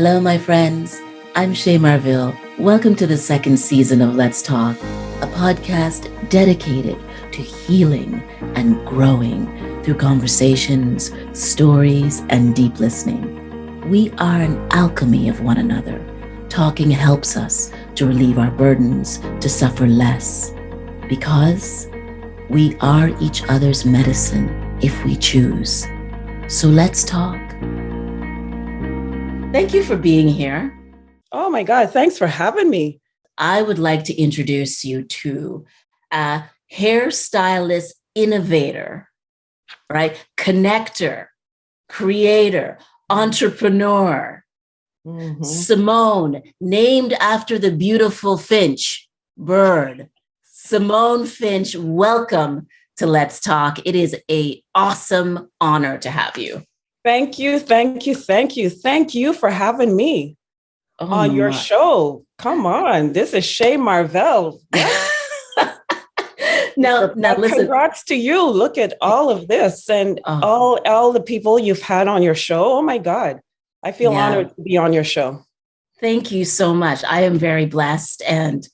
Hello, my friends. I'm Shay Marville. Welcome to the second season of Let's Talk, a podcast dedicated to healing and growing through conversations, stories, and deep listening. We are an alchemy of one another. Talking helps us to relieve our burdens, to suffer less, because we are each other's medicine if we choose. So let's talk. Thank you for being here. Oh my God, thanks for having me. I would like to introduce you to a hairstylist innovator, right? Connector, creator, entrepreneur. Mm-hmm. Simone, named after the beautiful Finch bird. Simone Finch, welcome to Let's Talk. It is an awesome honor to have you. Thank you for having me on your show. Come on, this is Shay Marville. now listen. Congrats to you. Look at all of this and all the people you've had on your show. Oh my God, I feel honored to be on your show. Thank you so much. I am very blessed, and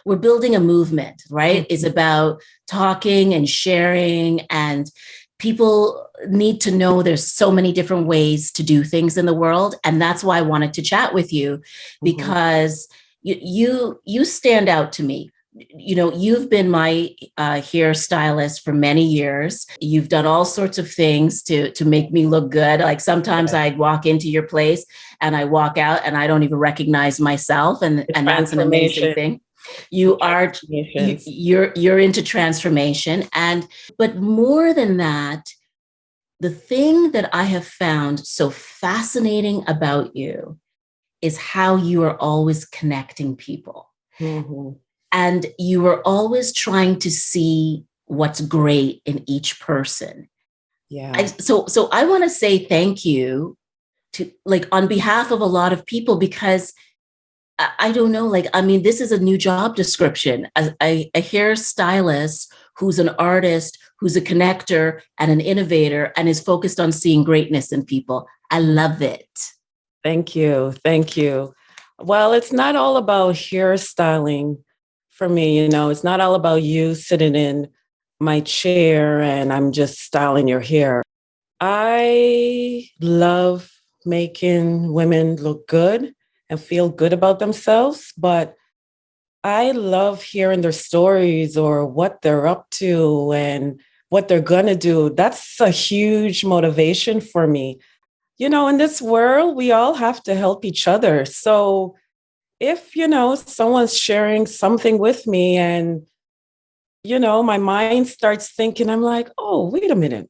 we're building a movement, right? Mm-hmm. It's about talking and sharing, and people need to know there's so many different ways to do things in the world. And that's why I wanted to chat with you, because you stand out to me. You know, you've been my hairstylist for many years. You've done all sorts of things to make me look good. Like sometimes I'd walk into your place and I walk out and I don't even recognize myself. And that's an amazing thing. You're into transformation. But more than that, the thing that I have found so fascinating about you is how you are always connecting people. Mm-hmm. And you are always trying to see what's great in each person. Yeah. So I want to say thank you to, like, on behalf of a lot of people, because I don't know, this is a new job description, a hairstylist who's an artist, who's a connector and an innovator and is focused on seeing greatness in people. I love it. Thank you. Well, it's not all about hairstyling for me, it's not all about you sitting in my chair and I'm just styling your hair. I love making women look good and feel good about themselves, but I love hearing their stories or what they're up to and what they're going to do. That's a huge motivation for me. In this world, we all have to help each other. So if, someone's sharing something with me and, my mind starts thinking, I'm like, oh, wait a minute.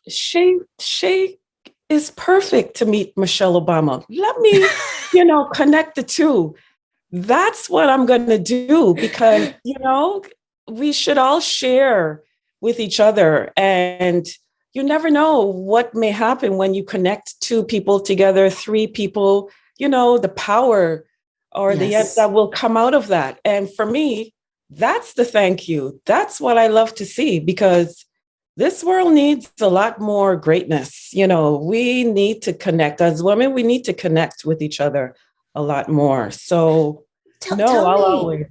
Shay is perfect to meet Michelle Obama. Let me, connect the two. That's what I'm going to do because, we should all share with each other. And you never know what may happen when you connect two people together, three people, the power or the end that will come out of that. And for me, that's the thank you. That's what I love to see, because this world needs a lot more greatness. We need to connect as women. We need to connect with each other a lot more. So Simone,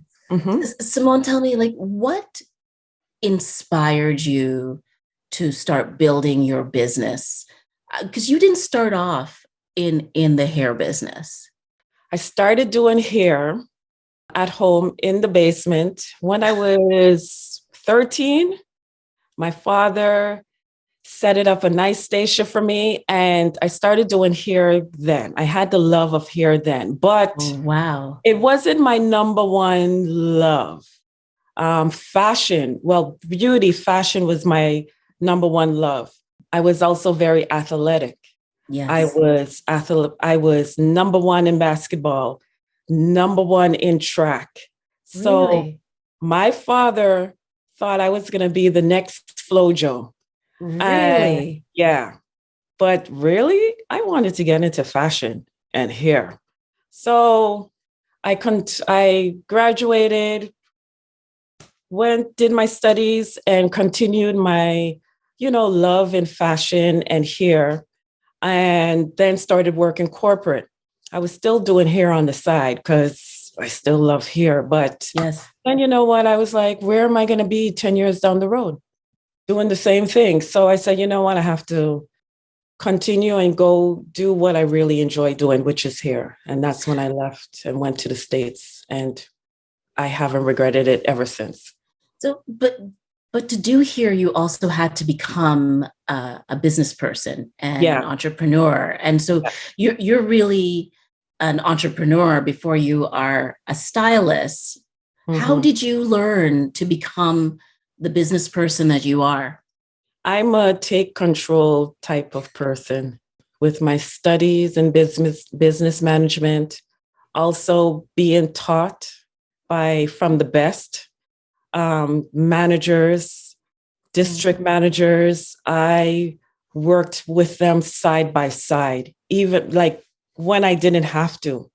tell me, what inspired you to start building your business? Because you didn't start off in the hair business. I started doing hair at home in the basement when I was 13. My father set it up a nice station for me, and I started doing hair then. I had the love of hair then, but it wasn't my number one love. Fashion was my number one love. I was also very athletic. Yes. I was number one in basketball, number one in track. So my father thought I was going to be the next FloJo. Really? But really, I wanted to get into fashion and hair. So I graduated, did my studies and continued my, love in fashion and hair, and then started working corporate. I was still doing hair on the side because I still love hair. But Yes. then you know what? I was like, where am I going to be 10 years down the road doing the same thing? So I said, you know what? I have to continue and go do what I really enjoy doing, which is hair. And that's when I left and went to the States. And I haven't regretted it ever since. So, but to do here, you also had to become a business person and an Yeah. entrepreneur, and so Yeah. you're really an entrepreneur before you are a stylist. How Mhm. did you learn to become the business person that you are? I'm a take control type of person with my studies in business management, also being taught by from the best managers, Mm. district managers. I worked with them side by side, even like when I didn't have to.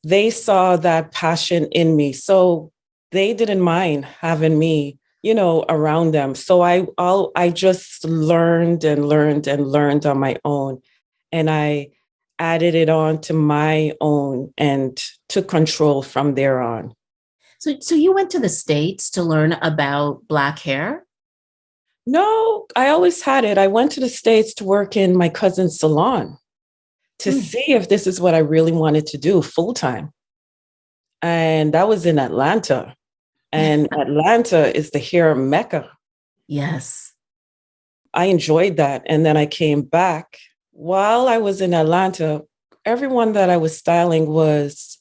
They saw that passion in me. So they didn't mind having me, around them. So I just learned and learned and learned on my own. And I added it on to my own and took control from there on. So you went to the States to learn about Black hair? No, I always had it. I went to the States to work in my cousin's salon to Mm. see if this is what I really wanted to do full time. And that was in Atlanta. And Atlanta is the hair mecca. Yes. I enjoyed that. And then I came back. While I was in Atlanta, everyone that I was styling was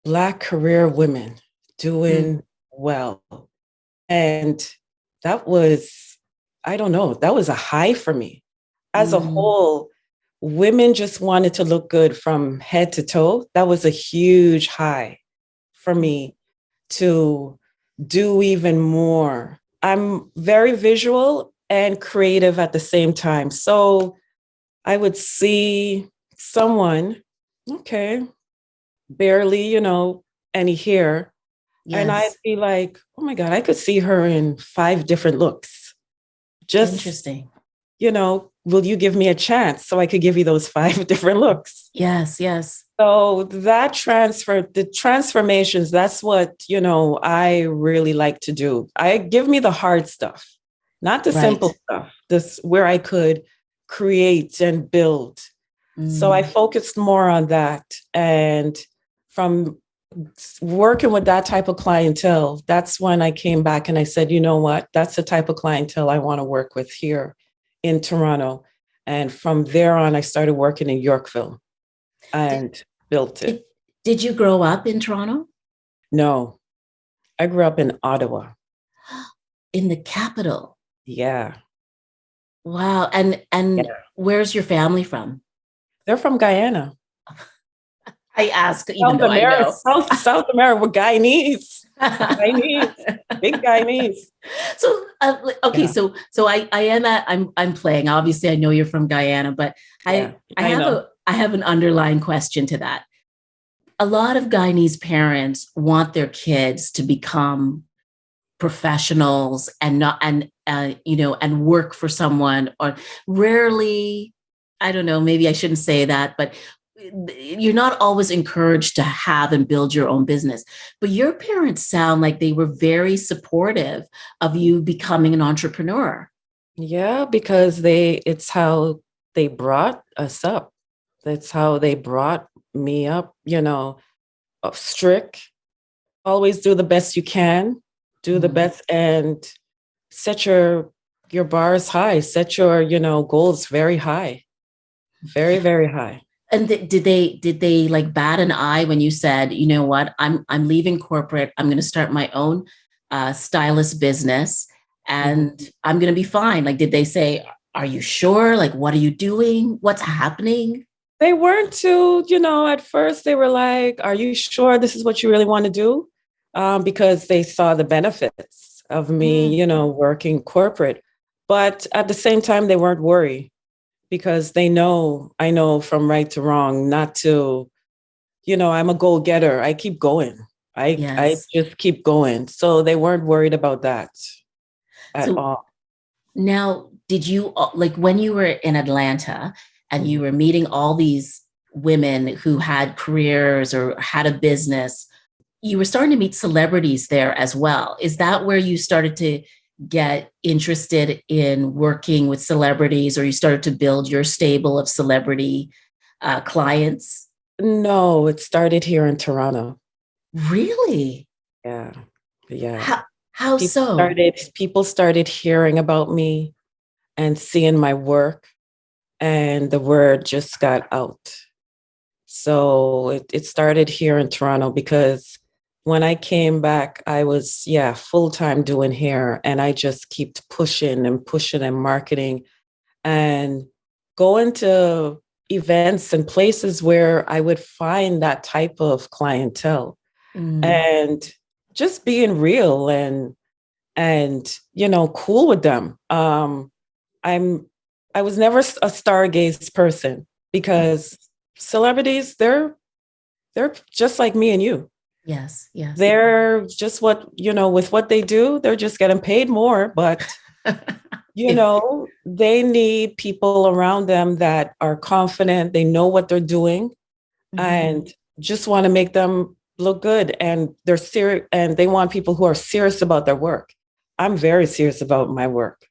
Black career women Mm. doing well. And that was, I don't know, that was a high for me. As a Mm. whole, women just wanted to look good from head to toe. That was a huge high for me to do even more. I'm very visual and creative at the same time. So I would see someone, okay, barely, any hair. And I'd Yes. be like, oh my God, I could see her in 5 different looks. Just, Interesting. will you give me a chance so I could give you those 5 different looks? Yes. Yes. So the transformations, that's what, I really like to do. I give me the hard stuff, not the simple Right. stuff, this where I could create and build. So I Mm. focused more on that. And from working with that type of clientele, that's when I came back and I said, you know what? That's the type of clientele I want to work with here in Toronto. And from there on, I started working in Yorkville Did, and built did, it. did you grow up in Toronto? No, I grew up in Ottawa. In the capital? Yeah. Wow. And Yeah. where's your family from? They're from Guyana. I ask, even South though I America, know. South America, we're Guyanese. Guyanese. Big Guyanese. So okay, Yeah. I'm playing. Obviously, I know you're from Guyana, but Yeah. I I have know. an underlying question to that. A lot of Guyanese parents want their kids to become professionals and not and work for someone, or rarely, I don't know, maybe I shouldn't say that, but you're not always encouraged to have and build your own business. But your parents sound like they were very supportive of you becoming an entrepreneur. Yeah, because it's how they brought us up. That's how they brought me up, strict, always do the best you can, do the Mm. best and set your bars high, set your, goals very high, very, very high. And did they like bat an eye when you said, you know what, I'm leaving corporate, I'm going to start my own stylist business, Mhm. and I'm going to be fine? Like, did they say, are you sure? Like, what are you doing? What's happening? They weren't too, at first they were like, are you sure this is what you really want to do? Because they saw the benefits of me, Mm. working corporate. But at the same time, they weren't worried because I know from right to wrong, not to, I'm a goal getter. I keep going. I Yes. just keep going. So they weren't worried about that at So all. now, did you like when you were in Atlanta and you Mhm. were meeting all these women who had careers or had a business, you were starting to meet celebrities there as well. Is that where you started to get interested in working with celebrities, or you started to build your stable of celebrity clients? No, it started here in Toronto. Really? Yeah. Yeah. How so? People started hearing about me and seeing my work, and the word just got out. So it started here in Toronto because when I came back, I was, yeah, full time doing hair, and I just kept pushing and marketing and going to events and places where I would find that type of clientele Mm, and just being real and cool with them. I'm I was never a stargaze person because celebrities, they're just like me and you. yes, yes. They're just with what they do, they're just getting paid more, but If, they need people around them that are confident, they know what they're doing, mhm. and just want to make them look good. And they're serious, and they want people who are serious about their work. I'm very serious about my work,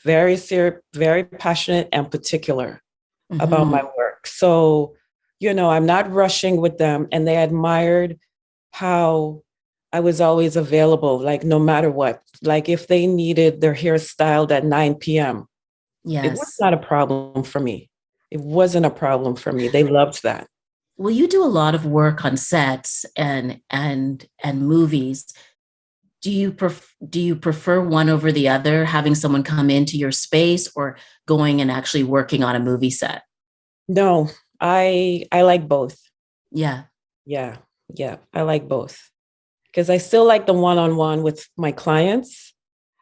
very serious, very passionate and particular about my Mhm. work. So, I'm not rushing with them. And they admired how I was always available, like no matter what. Like if they needed their hair styled at 9 p.m., it was Yes. not a problem for me. It wasn't a problem for me. They loved that. Well, you do a lot of work on sets and movies. Do you prefer one over the other, having someone come into your space or going and actually working on a movie set? No, I like both. Yeah. Yeah. Yeah. I like both because I still like the one-on-one with my clients.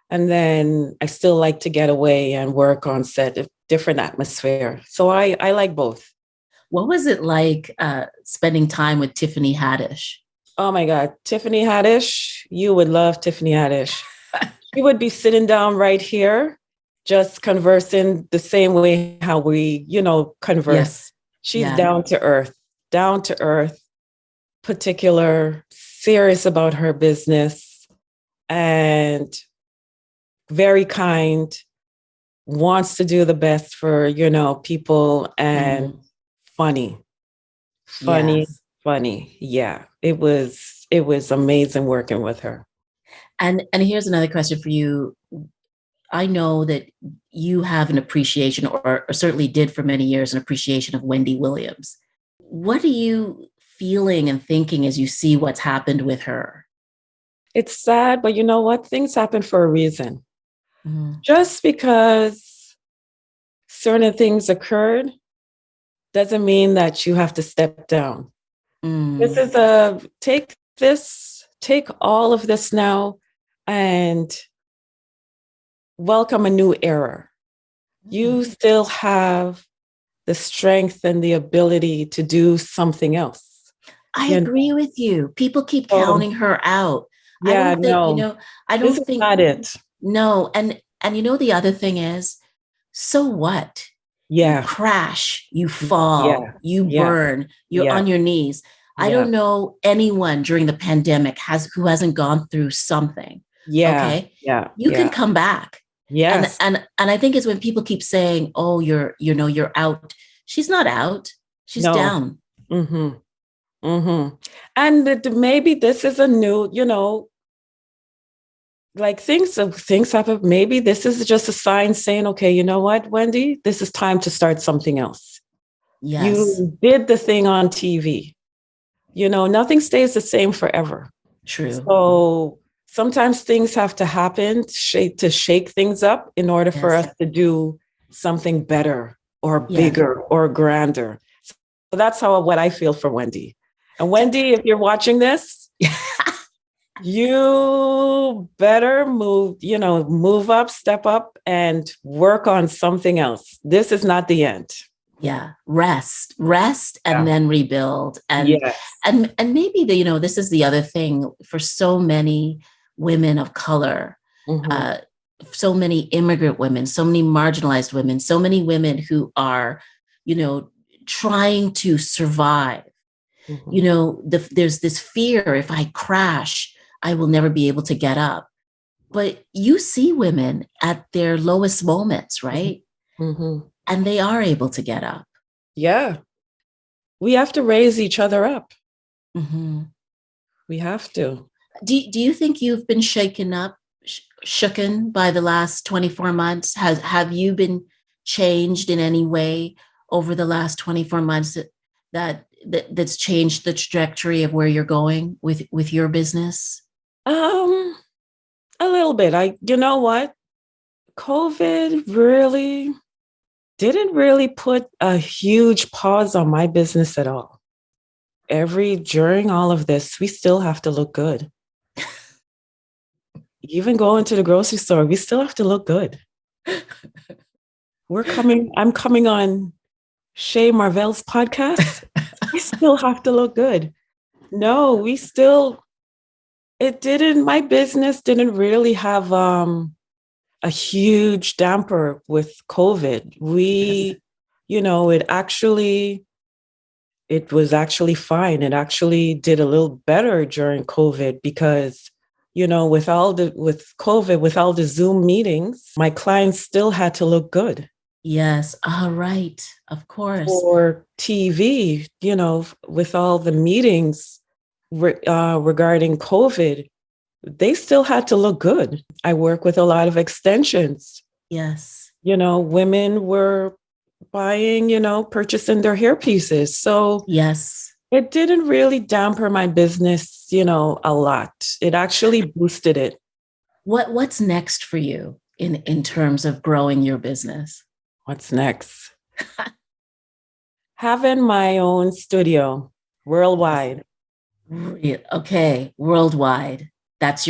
And then I still like to get away and work on set, a different atmosphere. So I like both. What was it like spending time with Tiffany Haddish? Oh my God, Tiffany Haddish, you would love Tiffany Haddish. She would be sitting down right here, just conversing the same way how we, converse. Yes. She's Yeah. down to earth, particular, serious about her business, and very kind, wants to do the best for, people, and Mhm. funny, funny, Yes. funny. Yeah, it was amazing working with her. And here's another question for you. I know that you have an appreciation, or certainly did for many years, an appreciation of Wendy Williams. What are you feeling and thinking as you see what's happened with her? It's sad, but you know what? Things happen for a reason. Mhm. Just because certain things occurred doesn't mean that you have to step down. This Mm. is take all of this now and welcome a new era. You Mm. still have the strength and the ability to do something else. I You agree with you. People keep know, counting her out. I yeah, don't think, no, I this don't is think, not it. no. And the other thing is, so what? You Yeah, crash, you fall, yeah, you yeah, burn, you're yeah, on your knees. I yeah, don't know anyone during the pandemic who hasn't gone through something. yeah, Okay. yeah, You can yeah. come back. And Yes. and I think it's when people keep saying, "Oh, you're out." She's not out. She's No. down. Mm-hmm. Mm-hmm. And maybe this is a new, like things happen. Maybe this is just a sign saying, okay, you know what, Wendy, this is time to start something else. Yes. You did the thing on TV. Nothing stays the same forever. True. So sometimes things have to happen to shake things up in order for Yes. us to do something better or Yeah. bigger or grander. So that's what I feel for Wendy. And Wendy, if you're watching this, you better move up, step up, and work on something else. This is not the end. Yeah, rest and Yeah. then rebuild. and Yes. and and maybe this is the other thing for so many women of color, Hmm. uh so many immigrant women, so many marginalized women, so many women who are, you know trying to survive. Mhm. You know, there's this fear, if I crash, I will never be able to get up. But you see women at their lowest moments, right? Mhm. And they are able to get up. Yeah. We have to raise each other up. Mm-hmm. We have to. Do you think you've been shaken up, shooken by the last 24 months? Have you been changed in any way over the last 24 months that's changed the trajectory of where you're going with your business? Um, a little bit. You know what? COVID really didn't really put a huge pause on my business at all. During all of this, we still have to look good. Even going to the grocery store, we still have to look good. I'm coming on Shay Marvell's podcast. We still have to look good. No, my business didn't really have a huge damper with COVID. Yes. You know, it was actually fine. It actually did a little better during COVID because, you know, with COVID, with all the Zoom meetings, my clients still had to look good. Yes. All right. Of course. For TV, you know, with all the meetings regarding COVID, they still had to look good. I work with a lot of extensions. Yes. You know, women were buying, purchasing their hair pieces. So Yes. it didn't really damper my business, a lot. It actually boosted it. What's next for you in terms of growing your business? What's next? Having my own studio worldwide. Okay, worldwide. That's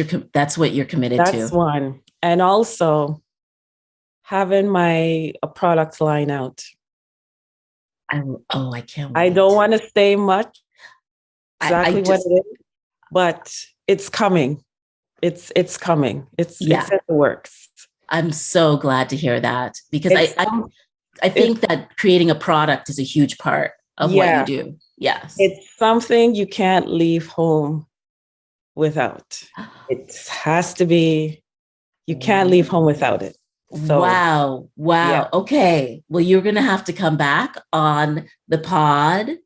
what you're committed That's to. one. And also having my a product line out. I can't I wait. don't want to say much I exactly what just, it is, but it's coming. It's coming. It's yeah, in the works. I'm so glad to hear that because It's I it's think that creating a product is a huge part of what you yeah, do. Yes. it's something you can't leave home without. It has to be, you can't leave home without it. So Wow. yeah, Wow. Okay. Well, you're going to have to come back on the pod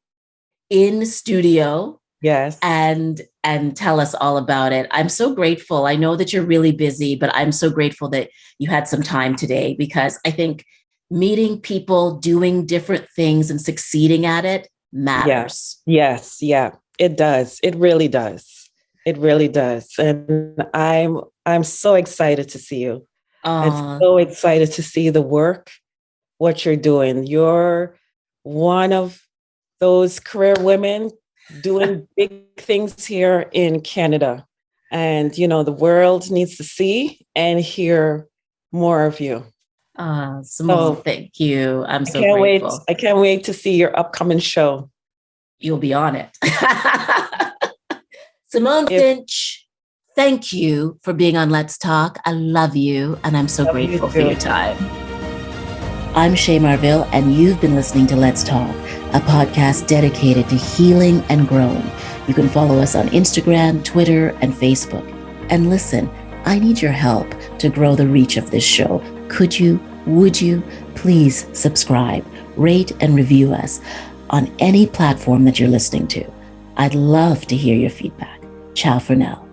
in studio yes. and tell us all about it. I'm so grateful. I know that you're really busy, but I'm so grateful that you had some time today because I think meeting people doing different things and succeeding at it Yeah. matters. Yes. Yeah. It does. It really does. It really does. And I'm so excited to see you. And Uh, so excited to see the work, what you're doing. You're one of those career women doing big things here in Canada. And, the world needs to see and hear more of you. Simone, So thank you. I'm so grateful. I can't wait to see your upcoming show. You'll be on it. Simone If Finch, thank you for being on Let's Talk. I love you, and I'm so love you grateful for too. your time. I'm Shay Marvell, and you've been listening to Let's Talk, a podcast dedicated to healing and growing. You can follow us on Instagram, Twitter, and Facebook. And listen, I need your help to grow the reach of this show. Would you please subscribe, rate, and review us on any platform that you're listening to? I'd love to hear your feedback. Ciao for now.